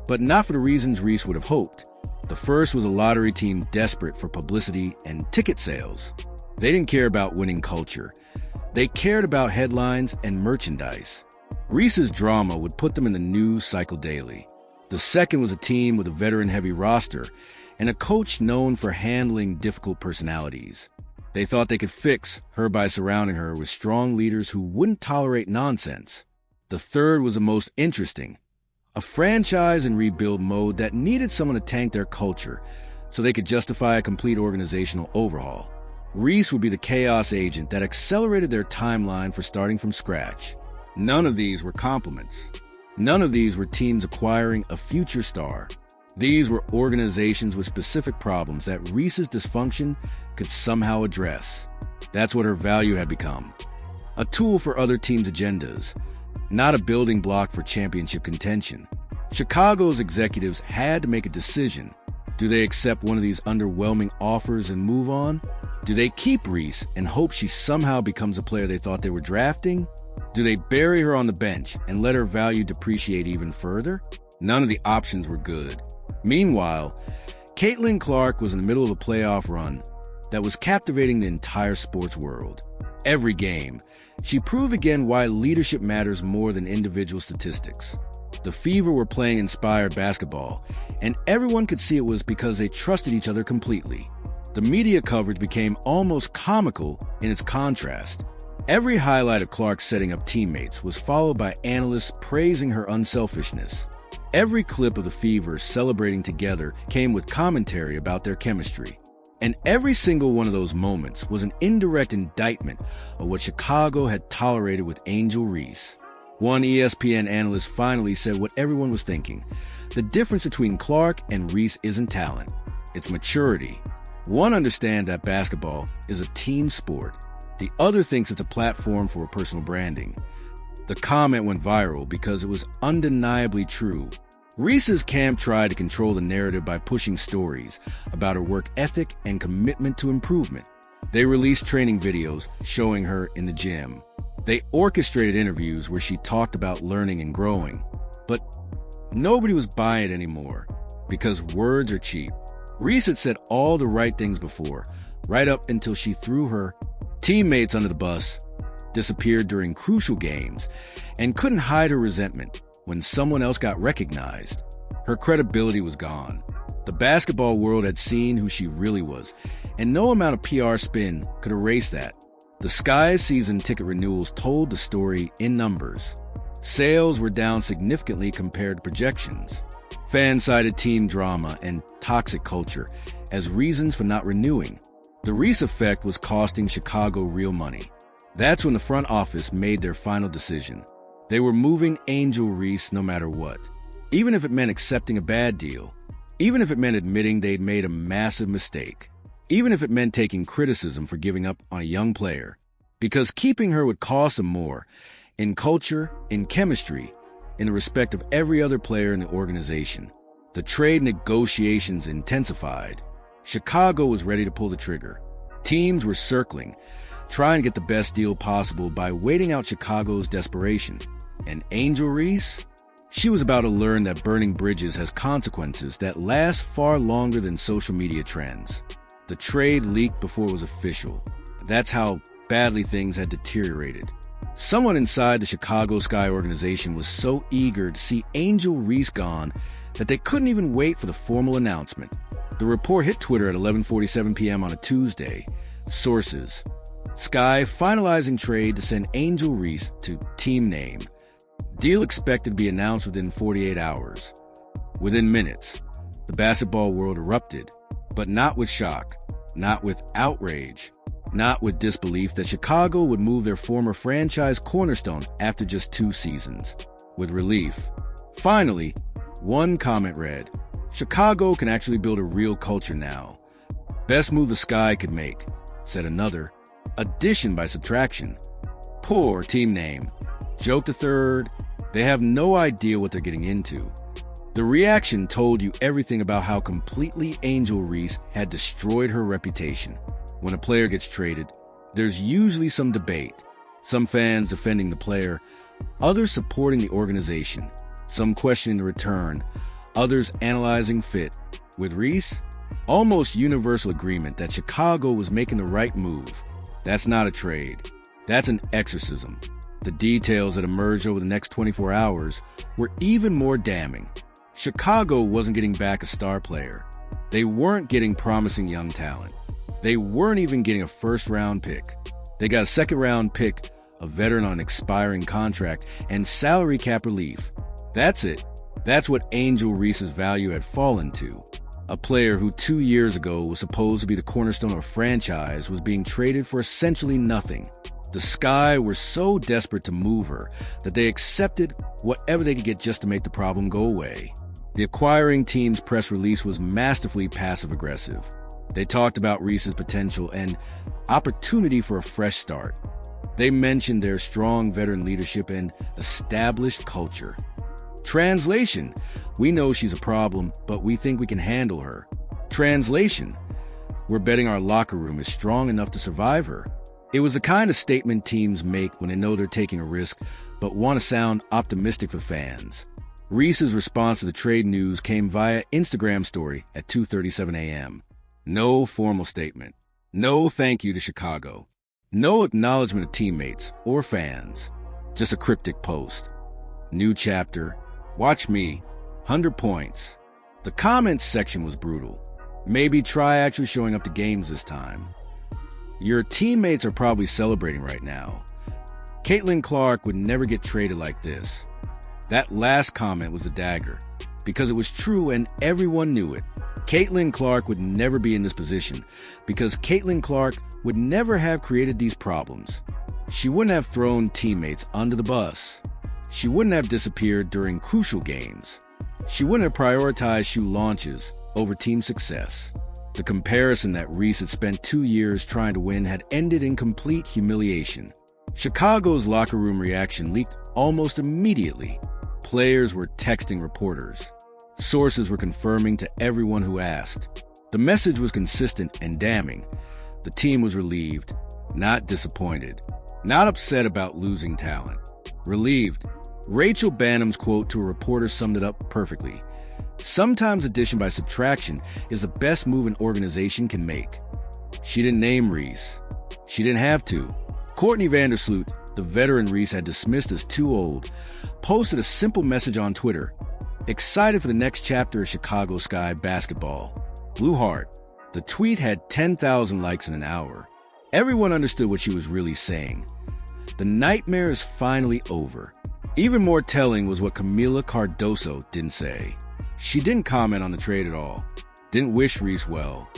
but not for the reasons Reese would have hoped. The first was a lottery team desperate for publicity and ticket sales. They didn't care about winning culture. They cared about headlines and merchandise. Reese's drama would put them in the news cycle daily. The second was a team with a veteran-heavy roster and a coach known for handling difficult personalities. They thought they could fix her by surrounding her with strong leaders who wouldn't tolerate nonsense. The third was the most interesting. A franchise in rebuild mode that needed someone to tank their culture so they could justify a complete organizational overhaul. Reese would be the chaos agent that accelerated their timeline for starting from scratch. None of these were compliments. None of these were teams acquiring a future star. These were organizations with specific problems that Reese's dysfunction could somehow address. That's what her value had become. A tool for other teams' agendas. not a building block for championship contention. Chicago's executives had to make a decision. Do they accept one of these underwhelming offers and move on? Do they keep Reese and hope she somehow becomes a player they thought they were drafting? Do they bury her on the bench and let her value depreciate even further? None of the options were good. Meanwhile, Caitlin Clark was in the middle of a playoff run that was captivating the entire sports world. Every game, she proved again why leadership matters more than individual statistics. The Fever were playing inspired basketball, and everyone could see it was because they trusted each other completely. The media coverage became almost comical in its contrast. Every highlight of Clark setting up teammates was followed by analysts praising her unselfishness. Every clip of the Fever celebrating together came with commentary about their chemistry. And every single one of those moments was an indirect indictment of what Chicago had tolerated with Angel Reese. One ESPN analyst finally said what everyone was thinking. The difference between Clark and Reese isn't talent, it's maturity. One understands that basketball is a team sport. The other thinks it's a platform for personal branding. The comment went viral because it was undeniably true. Reese's camp tried to control the narrative by pushing stories about her work ethic and commitment to improvement. They released training videos showing her in the gym. They orchestrated interviews where she talked about learning and growing. But nobody was buying it anymore because words are cheap. Reese had said all the right things before, right up until she threw her teammates under the bus, disappeared during crucial games, and couldn't hide her resentment when someone else got recognized. Her credibility was gone. The basketball world had seen who she really was, and no amount of PR spin could erase that. The Sky's season ticket renewals told the story in numbers. Sales were down significantly compared to projections. Fans cited team drama and toxic culture as reasons for not renewing. The Reese effect was costing Chicago real money. That's when the front office made their final decision. They were moving Angel Reese no matter what, even if it meant accepting a bad deal, even if it meant admitting they'd made a massive mistake, even if it meant taking criticism for giving up on a young player. Because keeping her would cost them more, in culture, in chemistry, in the respect of every other player in the organization. The trade negotiations intensified. Chicago was ready to pull the trigger. Teams were circling, trying to get the best deal possible by waiting out Chicago's desperation. And Angel Reese? She was about to learn that burning bridges has consequences that last far longer than social media trends. The trade leaked before it was official. That's how badly things had deteriorated. Someone inside the Chicago Sky organization was so eager to see Angel Reese gone that they couldn't even wait for the formal announcement. The report hit Twitter at 11:47 p.m. on a Tuesday. Sources: Sky finalizing trade to send Angel Reese to team name. Deal expected to be announced within 48 hours. Within minutes, the basketball world erupted, but not with shock, not with outrage, not with disbelief that Chicago would move their former franchise cornerstone after just 2 seasons. With relief. Finally, one comment read, "Chicago can actually build a real culture now. Best move the Sky could make," said another. Addition by subtraction. Poor team name. Joked a third. They have no idea what they're getting into. The reaction told you everything about how completely Angel Reese had destroyed her reputation. When a player gets traded, there's usually some debate. Some fans defending the player, others supporting the organization, some questioning the return, others analyzing fit. With Reese, almost universal agreement that Chicago was making the right move. That's not a trade. That's an exorcism. The details that emerged over the next 24 hours were even more damning. Chicago wasn't getting back a star player. They weren't getting promising young talent. They weren't even getting a first-round pick. They got a second-round pick, a veteran on an expiring contract, and salary cap relief. That's it. That's what Angel Reese's value had fallen to. A player who 2 years ago was supposed to be the cornerstone of a franchise was being traded for essentially nothing. The Sky were so desperate to move her that they accepted whatever they could get just to make the problem go away. The acquiring team's press release was masterfully passive-aggressive. They talked about Reese's potential and opportunity for a fresh start. They mentioned their strong veteran leadership and established culture. Translation: we know she's a problem, but we think we can handle her. Translation: we're betting our locker room is strong enough to survive her. It was the kind of statement teams make when they know they're taking a risk, but want to sound optimistic for fans. Reese's response to the trade news came via Instagram story at 2:37 a.m. No formal statement. No thank you to Chicago. No acknowledgement of teammates or fans. Just a cryptic post. New chapter. Watch me. 100 points. The comments section was brutal. Maybe try actually showing up to games this time. Your teammates are probably celebrating right now. Caitlin Clark would never get traded like this. That last comment was a dagger, because it was true and everyone knew it. Caitlin Clark would never be in this position, because Caitlin Clark would never have created these problems. She wouldn't have thrown teammates under the bus. She wouldn't have disappeared during crucial games. She wouldn't have prioritized shoe launches over team success. The comparison that Reese had spent 2 years trying to win had ended in complete humiliation. Chicago's locker room reaction leaked almost immediately. Players were texting reporters. Sources were confirming to everyone who asked. The message was consistent and damning. The team was relieved, not disappointed, not upset about losing talent. Relieved. Rachel Banham's quote to a reporter summed it up perfectly. Sometimes addition by subtraction is the best move an organization can make. She didn't name Reese. She didn't have to. Courtney Vandersloot, the veteran Reese had dismissed as too old, posted a simple message on Twitter. Excited for the next chapter of Chicago Sky basketball. Blue heart. The tweet had 10,000 likes in an hour. Everyone understood what she was really saying. The nightmare is finally over. Even more telling was what Camila Cardoso didn't say. She didn't comment on the trade at all. Didn't wish Reese well.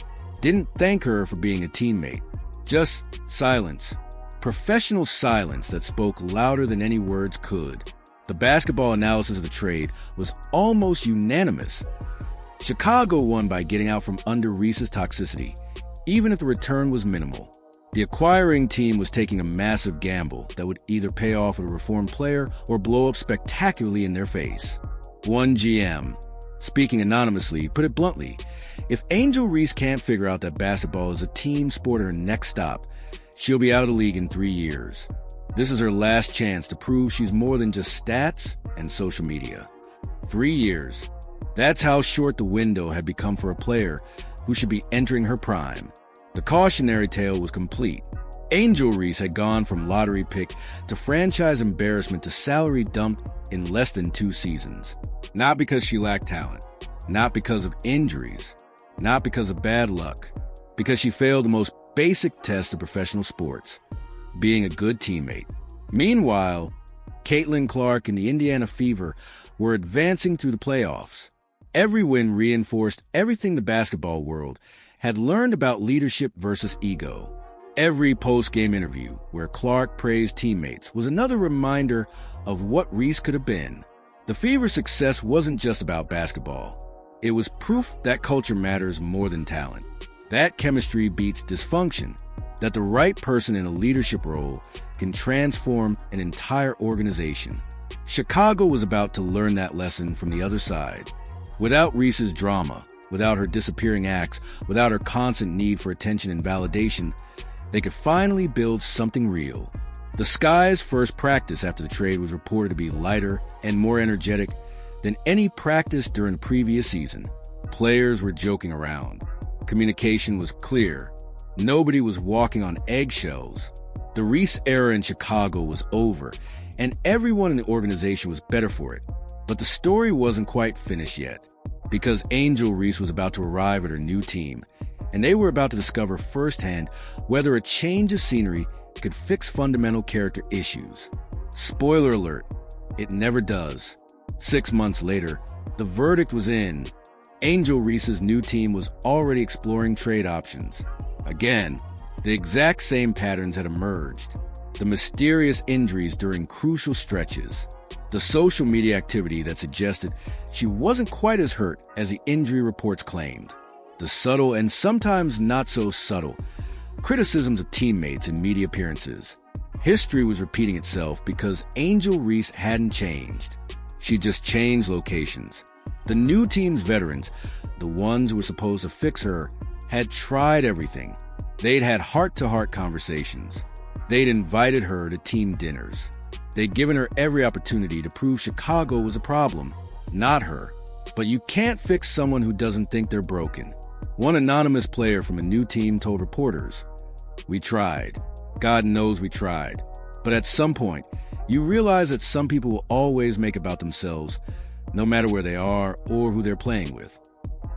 Didn't thank her for being a teammate. Just silence. Professional silence that spoke louder than any words could. The basketball analysis of the trade was almost unanimous. Chicago won by getting out from under Reese's toxicity, even if the return was minimal. The acquiring team was taking a massive gamble that would either pay off with a reformed player or blow up spectacularly in their face. One GM, speaking anonymously, put it bluntly: if Angel Reese can't figure out that basketball is a team sport at her next stop, she'll be out of the league in 3 years. This is her last chance to prove she's more than just stats and social media. 3 years. That's how short the window had become for a player who should be entering her prime. The cautionary tale was complete. Angel Reese had gone from lottery pick to franchise embarrassment to salary dump in less than 2 seasons. Not because she lacked talent, not because of injuries, not because of bad luck, because she failed the most basic test of professional sports: being a good teammate. Meanwhile, Caitlin Clark and the Indiana Fever were advancing through the playoffs. Every win reinforced everything the basketball world had learned about leadership versus ego. Every post-game interview where Clark praised teammates was another reminder of what Reese could have been. The Fever's success wasn't just about basketball. It was proof that culture matters more than talent. That chemistry beats dysfunction. That the right person in a leadership role can transform an entire organization. Chicago was about to learn that lesson from the other side. Without Reese's drama, without her disappearing acts, without her constant need for attention and validation, they could finally build something real. The Sky's first practice after the trade was reported to be lighter and more energetic than any practice during the previous season. Players were joking around. Communication was clear. Nobody was walking on eggshells. The Reese era in Chicago was over, and everyone in the organization was better for it. But the story wasn't quite finished yet, because Angel Reese was about to arrive at her new team, and they were about to discover firsthand whether a change of scenery could fix fundamental character issues. Spoiler alert, it never does. 6 months later, the verdict was in. Angel Reese's new team was already exploring trade options. Again, the exact same patterns had emerged. The mysterious injuries during crucial stretches. The social media activity that suggested she wasn't quite as hurt as the injury reports claimed. The subtle and sometimes not so subtle criticisms of teammates in media appearances. History was repeating itself because Angel Reese hadn't changed. She just changed locations. The new team's veterans, the ones who were supposed to fix her, had tried everything. They'd had heart-to-heart conversations. They'd invited her to team dinners. They'd given her every opportunity to prove Chicago was a problem, not her. But you can't fix someone who doesn't think they're broken. One anonymous player from a new team told reporters, "We tried. God knows we tried. But at some point, you realize that some people will always make about themselves, no matter where they are or who they're playing with."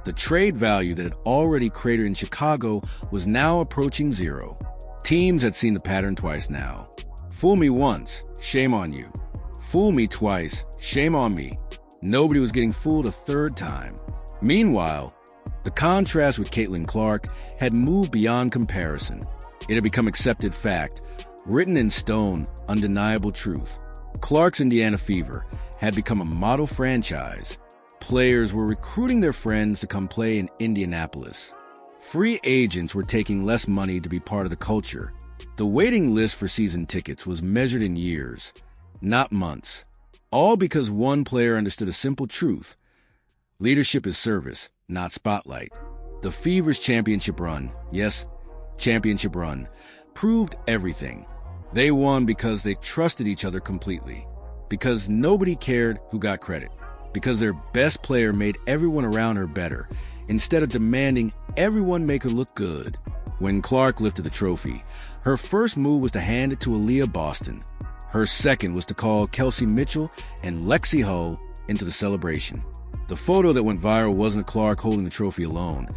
The trade value that had already cratered in Chicago was now approaching zero. Teams had seen the pattern twice now. Fool me once, shame on you. Fool me twice, shame on me. Nobody was getting fooled a third time. Meanwhile, the contrast with Caitlin Clark had moved beyond comparison. It had become accepted fact, written in stone, undeniable truth. Clark's Indiana Fever had become a model franchise. Players were recruiting their friends to come play in Indianapolis. Free agents were taking less money to be part of the culture. The waiting list for season tickets was measured in years, not months. All because one player understood a simple truth. Leadership is service, not spotlight. The Fever's championship run, yes, championship run, proved everything. They won because they trusted each other completely. Because nobody cared who got credit. Because their best player made everyone around her better, instead of demanding everyone make her look good. When Clark lifted the trophy, her first move was to hand it to Aaliyah Boston. Her second was to call Kelsey Mitchell and Lexi Hull into the celebration. The photo that went viral wasn't Clark holding the trophy alone.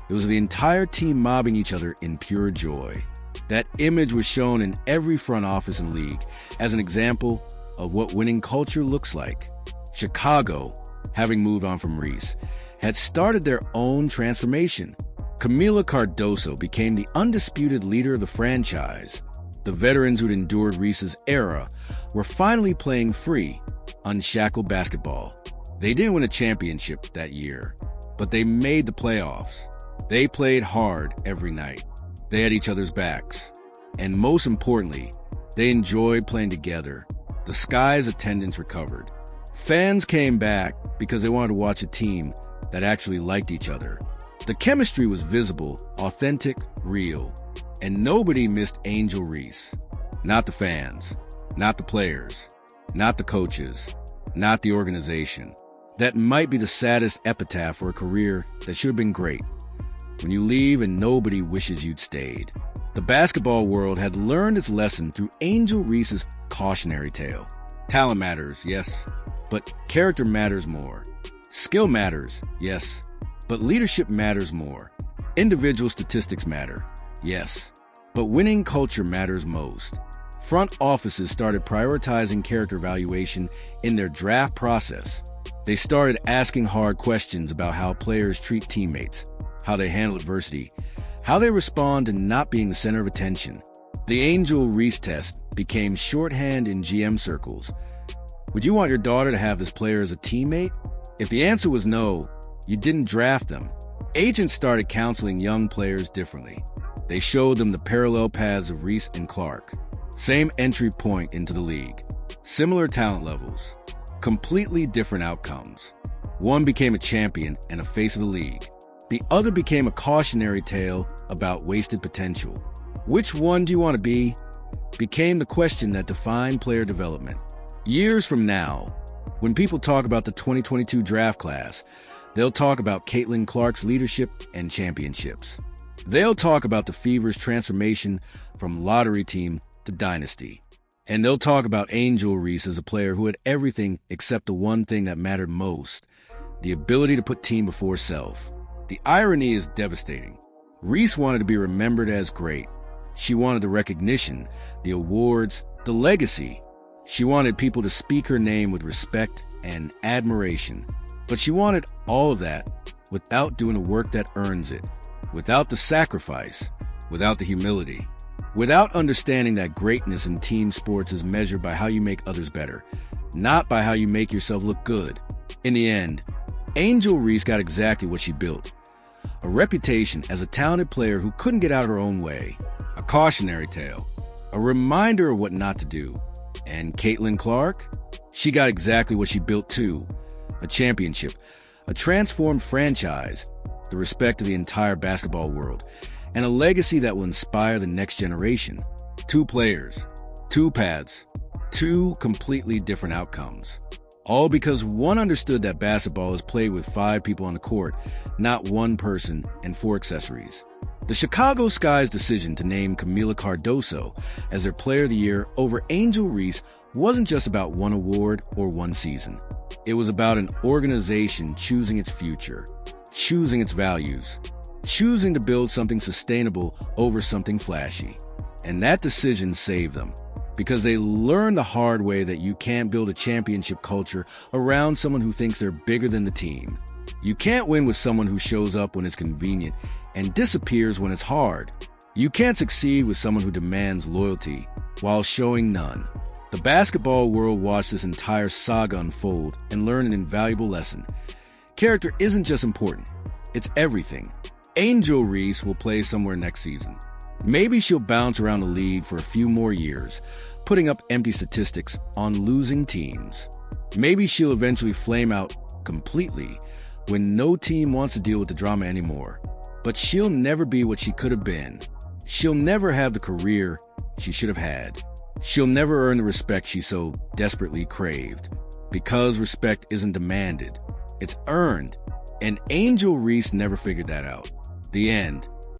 It was the entire team mobbing each other in pure joy. That image was shown in every front office in the league as an example of what winning culture looks like. Chicago, having moved on from Reese, had started their own transformation. Camila Cardoso became the undisputed leader of the franchise. The veterans who'd endured Reese's era were finally playing free, unshackled basketball. They didn't win a championship that year, but they made the playoffs. They played hard every night. They had each other's backs. And most importantly, they enjoyed playing together. The Sky's attendance recovered. Fans came back because they wanted to watch a team that actually liked each other. The chemistry was visible, authentic, real. And nobody missed Angel Reese. Not the fans, not the players, not the coaches, not the organization. That might be the saddest epitaph for a career that should have been great. When you leave and nobody wishes you'd stayed. The basketball world had learned its lesson through Angel Reese's cautionary tale. Talent matters, yes, but character matters more. Skill matters, yes, but leadership matters more. Individual statistics matter, yes, but winning culture matters most. Front offices started prioritizing character evaluation in their draft process. They started asking hard questions about how players treat teammates, how they handle adversity, how they respond to not being the center of attention. The Angel Reese test became shorthand in GM circles. Would you want your daughter to have this player as a teammate? If the answer was no, you didn't draft them. Agents started counseling young players differently. They showed them the parallel paths of Reese and Clark. Same entry point into the league. Similar talent levels. Completely different outcomes. One became a champion and a face of the league. The other became a cautionary tale about wasted potential. Which one do you want to be? Became the question that defined player development. Years from now, when people talk about the 2022 draft class, they'll talk about Caitlin Clark's leadership and championships. They'll talk about the Fever's transformation from lottery team to dynasty. And they'll talk about Angel Reese as a player who had everything except the one thing that mattered most, the ability to put team before self. The irony is devastating. Reese wanted to be remembered as great. She wanted the recognition, the awards, the legacy. She wanted people to speak her name with respect and admiration. But she wanted all of that without doing the work that earns it, without the sacrifice, without the humility, without understanding that greatness in team sports is measured by how you make others better, not by how you make yourself look good. In the end, Angel Reese got exactly what she built. A reputation as a talented player who couldn't get out of her own way. A cautionary tale. A reminder of what not to do. And Caitlin Clark? She got exactly what she built too. A championship, a transformed franchise, the respect of the entire basketball world, and a legacy that will inspire the next generation. 2 players, 2 paths, 2 completely different outcomes. All because one understood that basketball is played with 5 people on the court, not 1 person and 4 accessories. The Chicago Sky's decision to name Camila Cardoso as their Player of the Year over Angel Reese wasn't just about 1 award or 1 season. It was about an organization choosing its future, choosing its values, choosing to build something sustainable over something flashy. And that decision saved them, because they learned the hard way that you can't build a championship culture around someone who thinks they're bigger than the team. You can't win with someone who shows up when it's convenient and disappears when it's hard. You can't succeed with someone who demands loyalty while showing none. The basketball world watched this entire saga unfold and learned an invaluable lesson. Character isn't just important, it's everything. Angel Reese will play somewhere next season. Maybe she'll bounce around the league for a few more years, putting up empty statistics on losing teams. Maybe she'll eventually flame out completely when no team wants to deal with the drama anymore. But she'll never be what she could have been. She'll never have the career she should have had. She'll never earn the respect she so desperately craved. Because respect isn't demanded, it's earned. And Angel Reese never figured that out. The end.